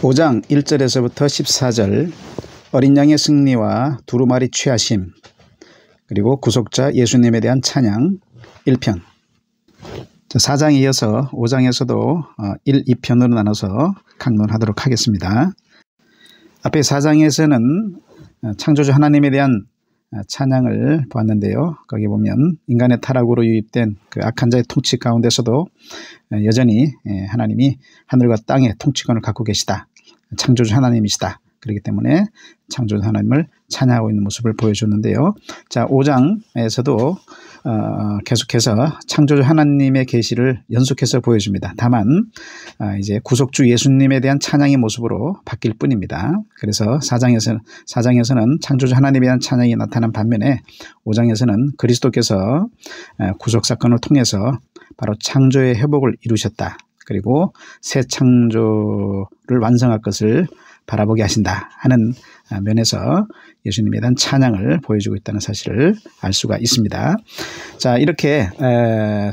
5장 1절에서부터 14절 어린 양의 승리와 두루마리 취하심, 그리고 구속자 예수님에 대한 찬양 1편. 4장에 이어서 5장에서도 1, 2편으로 나눠서 강론하도록 하겠습니다. 앞에 4장에서는 창조주 하나님에 대한 찬양을 보았는데요. 거기 보면 인간의 타락으로 유입된 그 악한 자의 통치 가운데서도 여전히 하나님이 하늘과 땅의 통치권을 갖고 계시다. 창조주 하나님이시다. 그렇기 때문에 창조주 하나님을 찬양하고 있는 모습을 보여줬는데요. 자, 5장에서도 계속해서 창조주 하나님의 계시를 연속해서 보여줍니다. 다만 이제 구속주 예수님에 대한 찬양의 모습으로 바뀔 뿐입니다. 그래서 4장에서는 창조주 하나님에 대한 찬양이 나타난 반면에 5장에서는 그리스도께서 구속사건을 통해서 바로 창조의 회복을 이루셨다. 그리고 새 창조를 완성할 것을 바라보게 하신다 하는 면에서 예수님에 대한 찬양을 보여주고 있다는 사실을 알 수가 있습니다. 자, 이렇게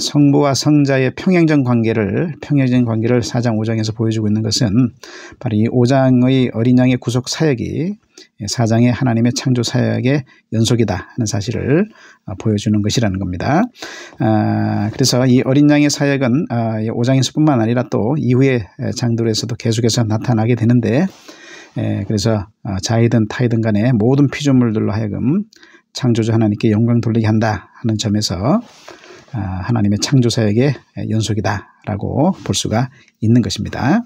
성부와 성자의 평행적 관계를 4장 5장에서 보여주고 있는 것은 바로 이 5장의 어린 양의 구속 사역이 4장의 하나님의 창조 사역의 연속이다 하는 사실을 보여주는 것이라는 겁니다. 그래서 이 어린 양의 사역은 5장에서뿐만 아니라 또 이후의 장들에서도 계속해서 나타나게 되는데, 그래서 자이든 타이든 간에 모든 피조물들로 하여금 창조주 하나님께 영광 돌리게 한다 하는 점에서 하나님의 창조 사역의 연속이다라고 볼 수가 있는 것입니다.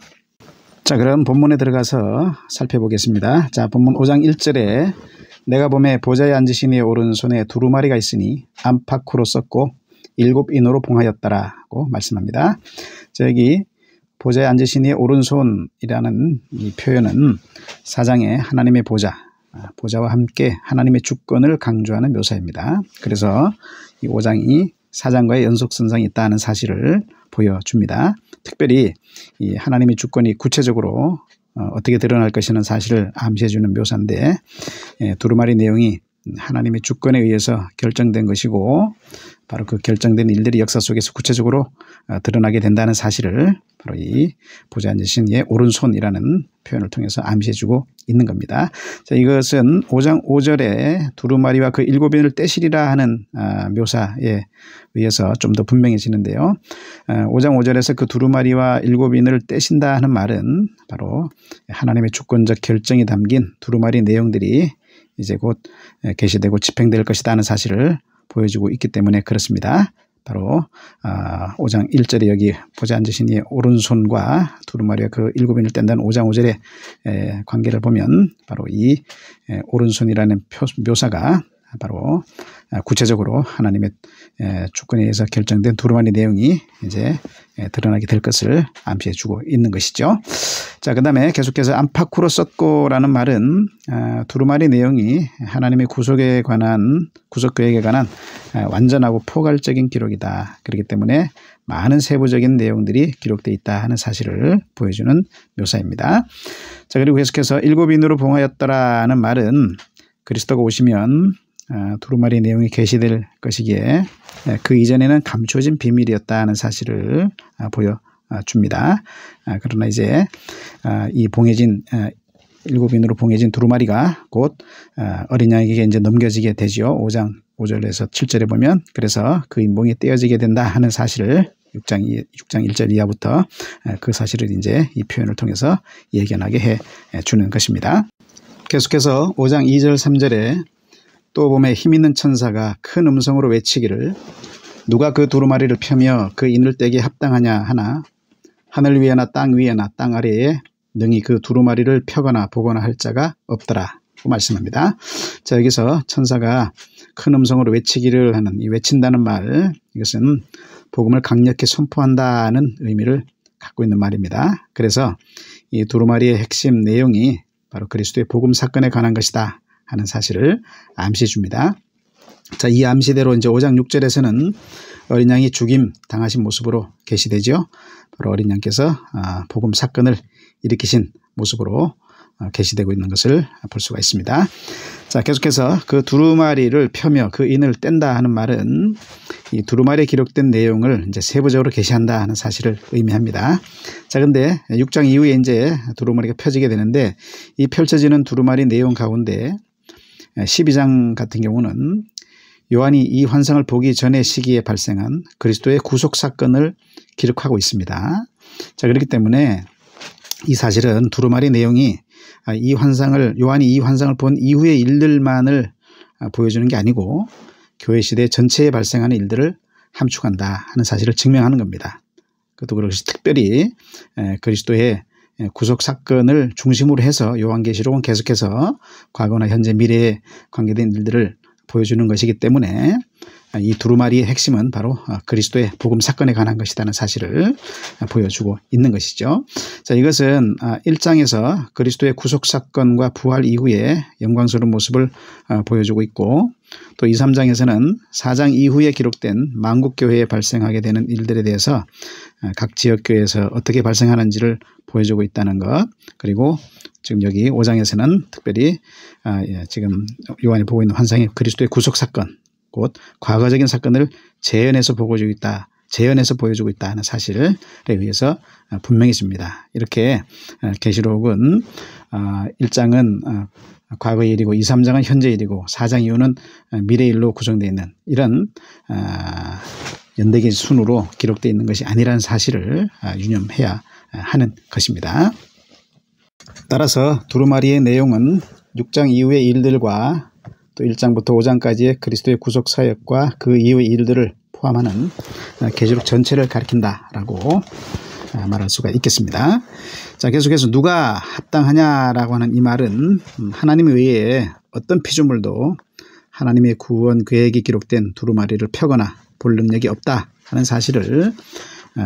자, 그럼 본문에 들어가서 살펴보겠습니다. 자, 본문 5장 1절에 내가 보매 보좌에 앉으신 이의 오른손에 두루마리가 있으니 안팎으로 썼고 7인으로 봉하였더라고 말씀합니다. 자, 여기 보좌에 앉으신 이의 오른손이라는 이 표현은 4장의 하나님의 보좌와 함께 하나님의 주권을 강조하는 묘사입니다. 그래서 이 5장이 4장과의 연속선상이 있다는 사실을 보여줍니다. 특별히 이 하나님의 주권이 구체적으로 어떻게 드러날 것이라는 사실을 암시해주는 묘사인데, 두루마리 내용이 하나님의 주권에 의해서 결정된 것이고 바로 그 결정된 일들이 역사 속에서 구체적으로 드러나게 된다는 사실을 바로 이 보좌에 앉으신 이의 오른손이라는 표현을 통해서 암시해주고 있는 겁니다. 자, 이것은 5장 5절에 두루마리와 그 7인을 떼시리라 하는 묘사에 의해서 좀 더 분명해지는데요. 5장 5절에서 그 두루마리와 7인을 떼신다 하는 말은 바로 하나님의 주권적 결정이 담긴 두루마리 내용들이 이제 곧 계시되고 집행될 것이다 하는 사실을 보여주고 있기 때문에 그렇습니다. 바로 5장 1절에 여기 보좌에 앉으신 이의 오른손과 두루마리와 그 7인을 뗀다는 5장 5절의 관계를 보면 바로 이 오른손이라는 묘사가 바로 구체적으로 하나님의 주권에 의해서 결정된 두루마리 내용이 이제 드러나게 될 것을 암시해주고 있는 것이죠. 자, 그 다음에 계속해서 안팎으로 썼고라는 말은 두루마리 내용이 하나님의 구속 계획에 관한 완전하고 포괄적인 기록이다. 그렇기 때문에 많은 세부적인 내용들이 기록되어 있다 하는 사실을 보여주는 묘사입니다. 자, 그리고 계속해서 7인으로 봉하였더라는 말은 그리스도가 오시면 두루마리 내용이 계시될 것이기에 그 이전에는 감추어진 비밀이었다 하는 사실을 보여줍니다. 그러나 이제 이 봉해진 7인으로 봉해진 두루마리가 곧 어린 양에게 이제 넘겨지게 되죠. 5장 5절에서 7절에 보면 그래서 그 인봉이 떼어지게 된다 하는 사실을 6장 1절 이하부터 그 사실을 이제 이 표현을 통해서 예견하게 해 주는 것입니다. 계속해서 5장 2절 3절에 또 보매 힘있는 천사가 큰 음성으로 외치기를 누가 그 두루마리를 펴며 그 인을 떼기에 합당하냐 하나 하늘 위에나 땅 위에나 땅 아래에 능히 그 두루마리를 펴거나 보거나 할 자가 없더라 고 말씀합니다. 자, 여기서 천사가 큰 음성으로 외치기를 하는 이 외친다는 말, 이것은 복음을 강력히 선포한다는 의미를 갖고 있는 말입니다. 그래서 이 두루마리의 핵심 내용이 바로 그리스도의 복음 사건에 관한 것이다 하는 사실을 암시해 줍니다. 자, 이 암시대로 이제 5장 6절에서는 어린 양이 죽임 당하신 모습으로 계시되죠. 바로 어린 양께서 복음 사건을 일으키신 모습으로 계시되고 있는 것을 볼 수가 있습니다. 자, 계속해서 그 두루마리를 펴며 그 인을 뗀다 하는 말은 이 두루마리에 기록된 내용을 이제 세부적으로 계시한다 하는 사실을 의미합니다. 자, 근데 6장 이후에 이제 두루마리가 펴지게 되는데 이 펼쳐지는 두루마리 내용 가운데 12장 같은 경우는 요한이 이 환상을 보기 전의 시기에 발생한 그리스도의 구속 사건을 기록하고 있습니다. 자, 그렇기 때문에 이 사실은 두루마리 내용이 요한이 이 환상을 본 이후의 일들만을 보여주는 게 아니고 교회 시대 전체에 발생하는 일들을 함축한다 하는 사실을 증명하는 겁니다. 그것도 그것이 특별히 그리스도의 구속 사건을 중심으로 해서 요한계시록은 계속해서 과거나 현재 미래에 관계된 일들을 보여주는 것이기 때문에 이 두루마리의 핵심은 바로 그리스도의 복음 사건에 관한 것이라는 사실을 보여주고 있는 것이죠. 자, 이것은 1장에서 그리스도의 구속 사건과 부활 이후의 영광스러운 모습을 보여주고 있고, 또 2, 3장에서는 4장 이후에 기록된 만국교회에 발생하게 되는 일들에 대해서 각 지역교회에서 어떻게 발생하는지를 보여주고 있다는 것, 그리고 지금 여기 5장에서는 특별히 지금 요한이 보고 있는 환상이 그리스도의 구속 사건, 곧 과거적인 사건을 재현해서 보여주고 있다 하는 사실에 의해서 분명해집니다. 이렇게 계시록은 1장은 과거의 일이고 2, 3장은 현재 일이고 4장 이후는 미래 일로 구성되어 있는 이런 연대기 순으로 기록되어 있는 것이 아니라는 사실을 유념해야 하는 것입니다. 따라서 두루마리의 내용은 6장 이후의 일들과 또 1장부터 5장까지의 그리스도의 구속 사역과 그 이후의 일들을 포함하는 계시록 전체를 가리킨다라고 말할 수가 있겠습니다. 자, 계속해서 누가 합당하냐라고 하는 이 말은 하나님 외에 어떤 피조물도 하나님의 구원 계획이 기록된 두루마리를 펴거나 볼 능력이 없다 하는 사실을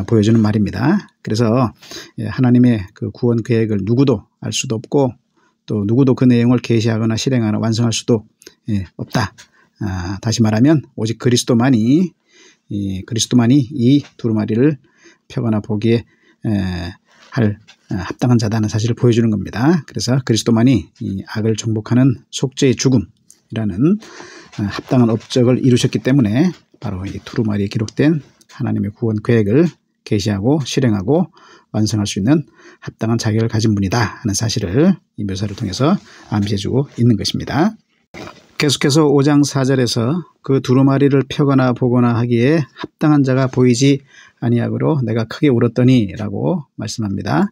보여주는 말입니다. 그래서 하나님의 그 구원 계획을 누구도 알 수도 없고 또 누구도 그 내용을 계시하거나 실행하거나 완성할 수도 없다. 다시 말하면 오직 그리스도만이 이 두루마리를 펴거나 보기에 할 합당한 자다는 사실을 보여주는 겁니다. 그래서 그리스도만이 이 악을 정복하는 속죄의 죽음이라는 합당한 업적을 이루셨기 때문에 바로 이 두루마리에 기록된 하나님의 구원 계획을 계시하고 실행하고 완성할 수 있는 합당한 자격을 가진 분이다 하는 사실을 이 묘사를 통해서 암시해주고 있는 것입니다. 계속해서 5장 4절에서 그 두루마리를 펴거나 보거나 하기에 합당한 자가 보이지 아니하므로 내가 크게 울었더니 라고 말씀합니다.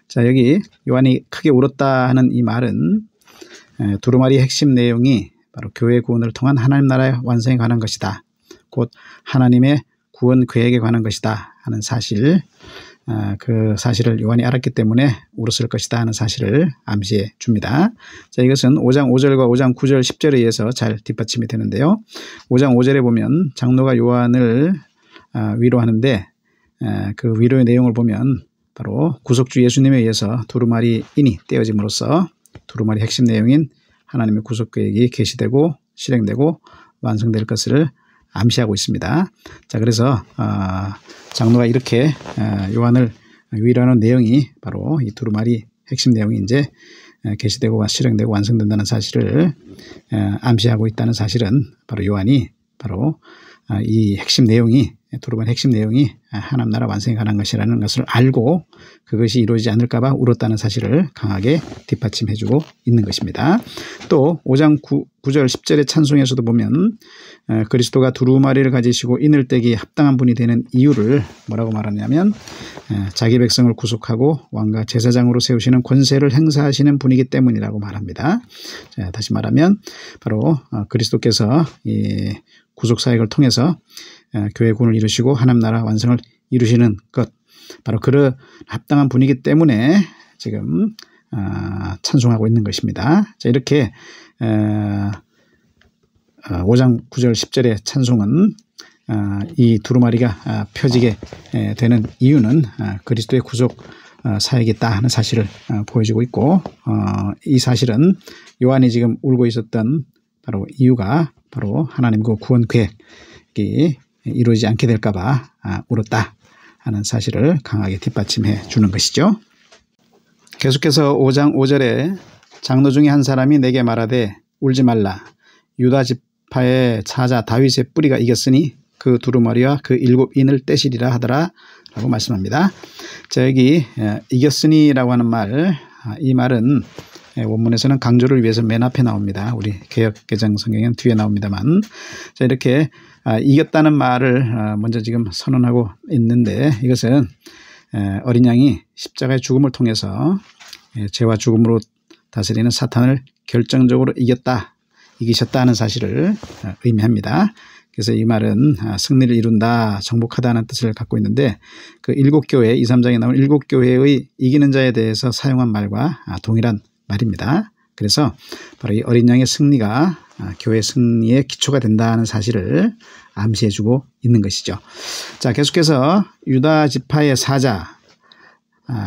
자, 여기 요한이 크게 울었다 하는 이 말은 두루마리의 핵심 내용이 바로 교회 구원을 통한 하나님 나라의 완성에 관한 것이다. 곧 하나님의 구원 계획에 관한 것이다 하는 사실, 그 사실을 요한이 알았기 때문에 울었을 것이다 하는 사실을 암시해 줍니다. 자, 이것은 5장 5절과 5장 9절 10절에 의해서 잘 뒷받침이 되는데요. 5장 5절에 보면 장로가 요한을 위로하는데 그 위로의 내용을 보면 바로 구속주 예수님에 의해서 두루마리 인이 떼어짐으로써 두루마리 핵심 내용인 하나님의 구속 계획이 계시되고 실행되고 완성될 것을 암시하고 있습니다. 자, 그래서 장로가 이렇게 요한을 위로하는 내용이 바로 이 두루마리 핵심 내용이 이제 계시되고 실행되고 완성된다는 사실을 암시하고 있다는 사실은 바로 요한이 바로 이 핵심 내용이 두루마리 핵심 내용이 하나님 나라 완성에 관한 것이라는 것을 알고 그것이 이루어지지 않을까 봐 울었다는 사실을 강하게 뒷받침해주고 있는 것입니다. 또 5장 9절 10절의 찬송에서도 보면 그리스도가 두루마리를 가지시고 인을 떼기 합당한 분이 되는 이유를 뭐라고 말하냐면 자기 백성을 구속하고 왕과 제사장으로 세우시는 권세를 행사하시는 분이기 때문이라고 말합니다. 자, 다시 말하면 바로 그리스도께서 이 구속 사역을 통해서 교회 구원을 이루시고 하나님 나라 완성을 이루시는 것, 바로 그런 합당한 분이기 때문에 지금 찬송하고 있는 것입니다. 자, 이렇게 5장 9절 10절의 찬송은 이 두루마리가 펴지게 되는 이유는 그리스도의 구속 사역이 있다 하는 사실을 보여주고 있고, 이 사실은 요한이 지금 울고 있었던 바로 이유가 바로 하나님 그 구원 계획이 이루어지지 않게 될까 봐 울었다 하는 사실을 강하게 뒷받침해 주는 것이죠. 계속해서 5장 5절에 장로 중에 한 사람이 내게 말하되 울지 말라. 유다 지파의 차자 다윗의 뿌리가 이겼으니 그 두루마리와 그 7인을 떼시리라 하더라 라고 말씀합니다. 자, 여기 이겼으니라고 하는 말, 이 말은 원문에서는 강조를 위해서 맨 앞에 나옵니다. 우리 개역개정 성경에는 뒤에 나옵니다만, 자, 이렇게 이겼다는 말을 먼저 지금 선언하고 있는데, 이것은 어린 양이 십자가의 죽음을 통해서 죄와 죽음으로 다스리는 사탄을 결정적으로 이기셨다 하는 사실을 의미합니다. 그래서 이 말은 승리를 이룬다, 정복하다는 뜻을 갖고 있는데, 그 7교회 2, 3장에 나온 7교회의 이기는 자에 대해서 사용한 말과 동일한 말입니다. 그래서 바로 이 어린 양의 승리가 교회 승리의 기초가 된다는 사실을 암시해주고 있는 것이죠. 자, 계속해서 유다 지파의 사자,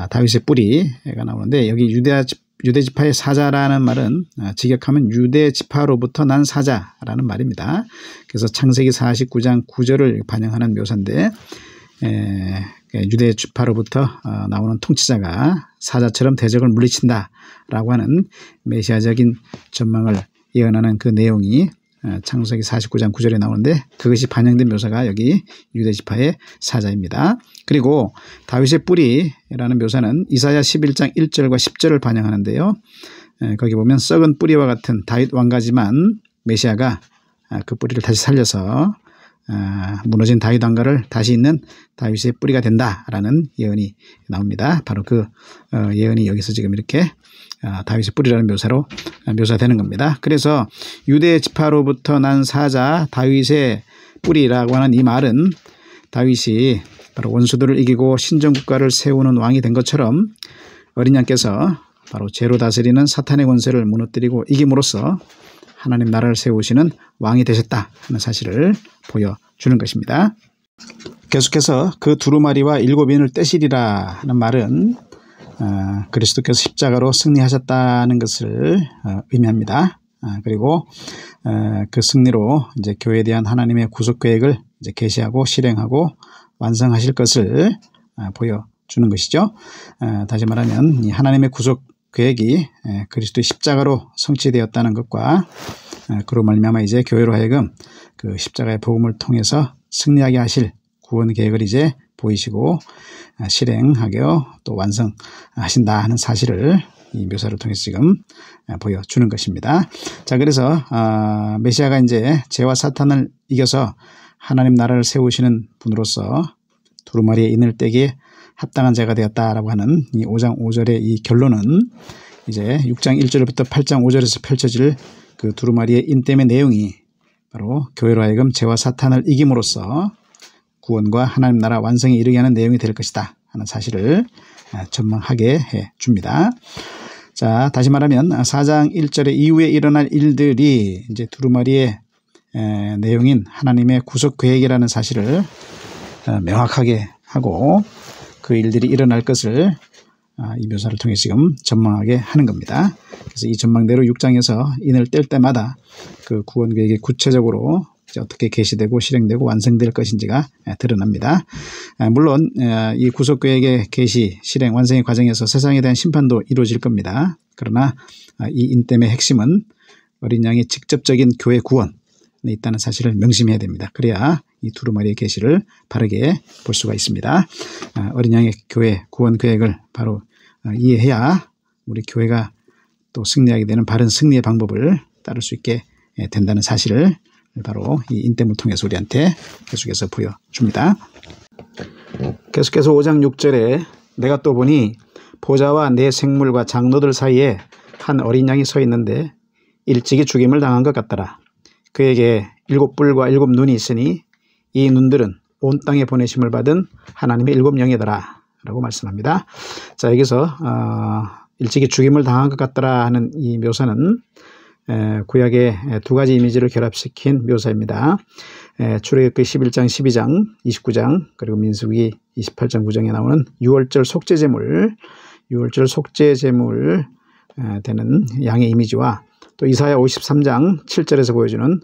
다윗의 뿌리가 나오는데, 여기 유대 지파의 사자라는 말은 직역하면 유대 지파로부터 난 사자라는 말입니다. 그래서 창세기 49장 9절을 반영하는 묘사인데, 유대 지파로부터 나오는 통치자가 사자처럼 대적을 물리친다라고 하는 메시아적인 전망을 예언하는 그 내용이 창세기 49장 9절에 나오는데, 그것이 반영된 묘사가 여기 유대 지파의 사자입니다. 그리고 다윗의 뿌리라는 묘사는 이사야 11장 1절과 10절을 반영하는데요. 거기 보면 썩은 뿌리와 같은 다윗 왕가지만 메시아가 그 뿌리를 다시 살려서 무너진 다윗 왕가를 다시 잇는 다윗의 뿌리가 된다라는 예언이 나옵니다. 바로 그 예언이 여기서 지금 이렇게 다윗의 뿌리라는 묘사로 묘사되는 겁니다. 그래서 유대 지파로부터 난 사자 다윗의 뿌리라고 하는 이 말은, 다윗이 바로 원수들을 이기고 신정국가를 세우는 왕이 된 것처럼 어린 양께서 바로 죄로 다스리는 사탄의 권세를 무너뜨리고 이김으로써 하나님 나라를 세우시는 왕이 되셨다 하는 사실을 보여주는 것입니다. 계속해서 그 두루마리와 7인을 떼시리라 하는 말은 그리스도께서 십자가로 승리하셨다는 것을 의미합니다. 그리고 그 승리로 이제 교회에 대한 하나님의 구속 계획을 이제 계시하고 실행하고 완성하실 것을 보여주는 것이죠. 다시 말하면 이 하나님의 구속 계획이 그리스도의 십자가로 성취되었다는 것과, 그로 말미암아 이제 교회로 하여금 그 십자가의 복음을 통해서 승리하게 하실 구원 계획을 이제 보이시고 실행하게 또 완성하신다 하는 사실을 이 묘사를 통해서 지금 보여주는 것입니다. 자, 그래서 메시아가 이제 죄와 사탄을 이겨서 하나님 나라를 세우시는 분으로서 두루마리의 인을 떼기에 합당한 자가 되었다라고 하는 이 5장 5절의 이 결론은 이제 6장 1절부터 8장 5절에서 펼쳐질 그 두루마리의 인땜의 내용이 바로 교회로 하여금 죄와 사탄을 이김으로써 구원과 하나님 나라 완성에 이르게 하는 내용이 될 것이다 하는 사실을 전망하게 해 줍니다. 자, 다시 말하면 4장 1절의 이후에 일어날 일들이 이제 두루마리의 내용인 하나님의 구속 계획이라는 사실을 명확하게 하고, 그 일들이 일어날 것을 이 묘사를 통해 지금 전망하게 하는 겁니다. 그래서 이 전망대로 6장에서 인을 뗄 때마다 그 구원 계획이 구체적으로 이제 어떻게 계시되고 실행되고 완성될 것인지가 드러납니다. 물론 이 구속 계획의 계시, 실행, 완성의 과정에서 세상에 대한 심판도 이루어질 겁니다. 그러나 이 인땜의 핵심은 어린 양의 직접적인 교회 구원에 있다는 사실을 명심해야 됩니다. 그래야 이 두루마리의 계시를 바르게 볼 수가 있습니다. 어린 양의 교회 구원 계획을 바로 이해해야 우리 교회가 또 승리하게 되는 바른 승리의 방법을 따를 수 있게 된다는 사실을 바로 이 인땜을 통해서 우리한테 계속해서 보여줍니다. 계속해서 5장 6절에 내가 또 보니 보좌와 내 생물과 장로들 사이에 한 어린 양이 서 있는데 일찍이 죽임을 당한 것 같더라. 그에게 7뿔과 7눈이 있으니 이 눈들은 온 땅에 보내심을 받은 하나님의 7영이더라 라고 말씀합니다. 자, 여기서 일찍이 죽임을 당한 것 같더라 하는 이 묘사는 구약의 두 가지 이미지를 결합시킨 묘사입니다. 출애굽기 11장, 12장, 29장, 그리고 민수기 28장 9장에 나오는 6월절 속죄제물 되는 양의 이미지와 또 이사야 53장 7절에서 보여주는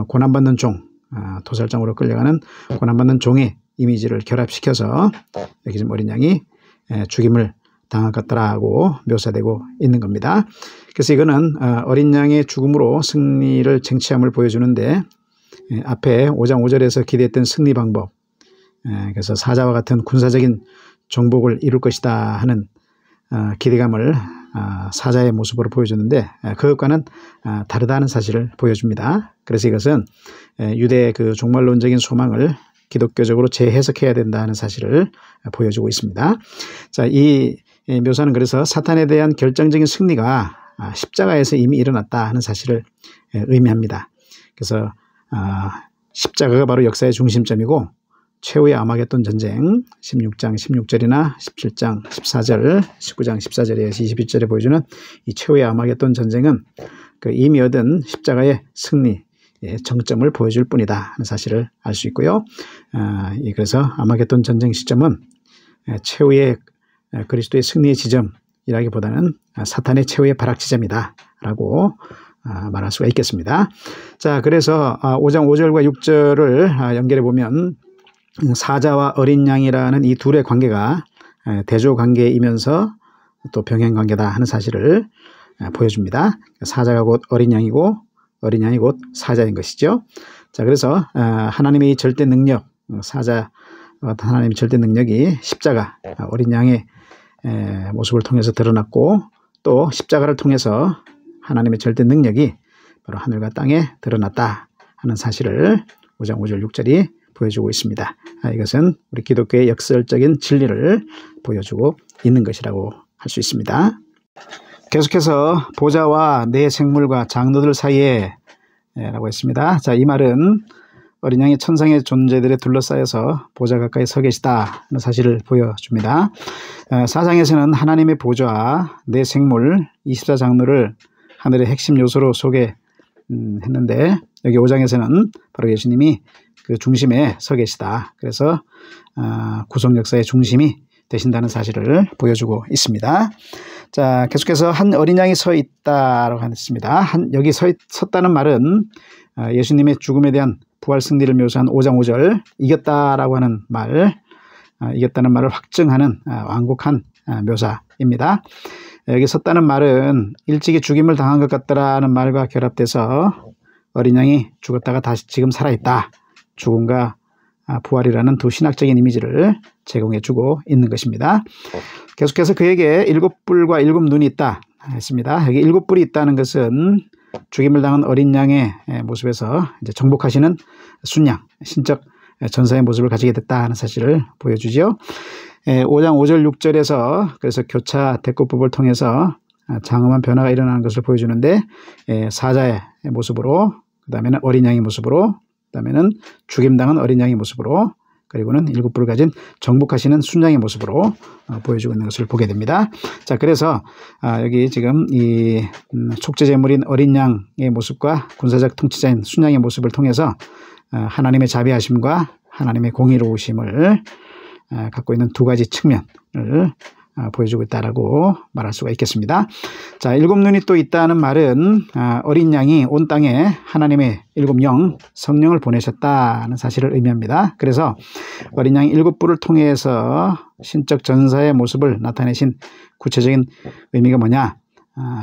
고난받는 종, 도살장으로 끌려가는 고난받는 종의 이미지를 결합시켜서 여기 지금 어린 양이 죽임을 당한 것 같다라고 묘사되고 있는 겁니다. 그래서 이거는 어린 양의 죽음으로 승리를 쟁취함을 보여주는데, 앞에 5장 5절에서 기대했던 승리 방법, 그래서 사자와 같은 군사적인 정복을 이룰 것이다 하는 기대감을 사자의 모습으로 보여줬는데 그것과는 다르다는 사실을 보여줍니다. 그래서 이것은 유대의 그 종말론적인 소망을 기독교적으로 재해석해야 된다는 사실을 보여주고 있습니다. 자, 이 묘사는 그래서 사탄에 대한 결정적인 승리가 십자가에서 이미 일어났다 하는 사실을 의미합니다. 그래서 십자가가 바로 역사의 중심점이고 최후의 아마겟돈 전쟁 16장 16절이나 17장 14절 19장 14절에서 21절에 보여주는 이 최후의 아마겟돈 전쟁은 그 이미 얻은 십자가의 승리의 정점을 보여줄 뿐이다 하는 사실을 알 수 있고요. 그래서 아마겟돈 전쟁 시점은 최후의 그리스도의 승리의 지점이라기보다는 사탄의 최후의 발악 지점이다 라고 말할 수가 있겠습니다. 자, 그래서 5장 5절과 6절을 연결해 보면 사자와 어린 양이라는 이 둘의 관계가 대조 관계이면서 또 병행 관계다 하는 사실을 보여줍니다. 사자가 곧 어린 양이고 어린 양이 곧 사자인 것이죠. 자, 그래서 하나님의 절대 능력, 사자와 하나님의 절대 능력이 십자가, 어린 양의 모습을 통해서 드러났고 또 십자가를 통해서 하나님의 절대 능력이 바로 하늘과 땅에 드러났다 하는 사실을 5장 5절 6절이 보여주고 있습니다. 이것은 우리 기독교의 역설적인 진리를 보여주고 있는 것이라고 할 수 있습니다. 계속해서 보좌와 내 생물과 장로들 사이에 라고 했습니다. 자, 이 말은 어린 양이 천상의 존재들에 둘러싸여서 보좌 가까이 서 계시다 하는 사실을 보여줍니다. 4장에서는 하나님의 보좌, 내 생물, 24장로를 하늘의 핵심 요소로 소개했는데 여기 5장에서는 바로 예수님이 그 중심에 서 계시다. 그래서 구속 역사의 중심이 되신다는 사실을 보여주고 있습니다. 자, 계속해서 한 어린 양이 서 있다라고 했습니다. 여기 섰다는 말은 예수님의 죽음에 대한 부활 승리를 묘사한 5장 5절 이겼다라고 하는 말, 이겼다는 말을 확증하는 완곡한 묘사입니다. 여기 섰다는 말은 일찍이 죽임을 당한 것 같다라는 말과 결합돼서 어린 양이 죽었다가 다시 지금 살아있다. 죽음과 부활이라는 두 신학적인 이미지를 제공해주고 있는 것입니다. 계속해서 그에게 7뿔과 7눈이 있다 했습니다. 여기 7뿔이 있다는 것은 죽임을 당한 어린 양의 모습에서 이제 정복하시는 순양, 신적 전사의 모습을 가지게 됐다 하는 사실을 보여주죠. 5장 5절 6절에서 그래서 교차 대꾸법을 통해서 장엄한 변화가 일어나는 것을 보여주는데 사자의 모습으로, 그 다음에는 어린 양의 모습으로, 그 다음에는 죽임당한 어린 양의 모습으로, 그리고는 7뿔을 가진 정복하시는 순양의 모습으로 보여주고 있는 것을 보게 됩니다. 자, 그래서 여기 지금 이 속죄제물인 어린 양의 모습과 군사적 통치자인 순양의 모습을 통해서 하나님의 자비하심과 하나님의 공의로우심을 갖고 있는 두 가지 측면을 보여주고 있다라고 말할 수가 있겠습니다. 자, 7눈이 또 있다는 말은 어린 양이 온 땅에 하나님의 7영 성령을 보내셨다는 사실을 의미합니다. 그래서 어린 양이 7뿔을 통해서 신적 전사의 모습을 나타내신 구체적인 의미가 뭐냐?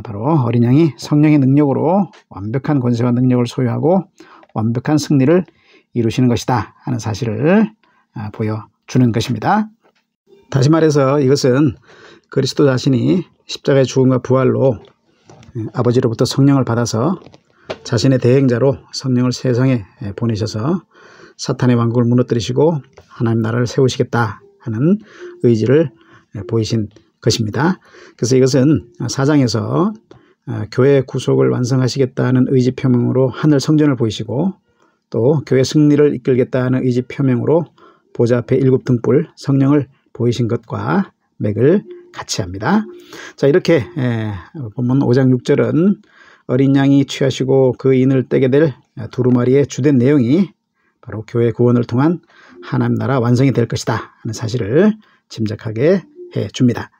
바로 어린 양이 성령의 능력으로 완벽한 권세와 능력을 소유하고 완벽한 승리를 이루시는 것이다 하는 사실을 보여주는 것입니다. 다시 말해서 이것은 그리스도 자신이 십자가의 죽음과 부활로 아버지로부터 성령을 받아서 자신의 대행자로 성령을 세상에 보내셔서 사탄의 왕국을 무너뜨리시고 하나님 나라를 세우시겠다 하는 의지를 보이신 것입니다. 그래서 이것은 4장에서 교회 구속을 완성하시겠다는 의지 표명으로 하늘 성전을 보이시고 또 교회 승리를 이끌겠다는 의지 표명으로 보좌 앞에 7등불 성령을 보이신 것과 맥을 같이 합니다. 자, 이렇게 본문 5장 6절은 어린 양이 취하시고 그 인을 떼게 될 두루마리의 주된 내용이 바로 교회 구원을 통한 하나님 나라 완성이 될 것이다 하는 사실을 짐작하게 해줍니다.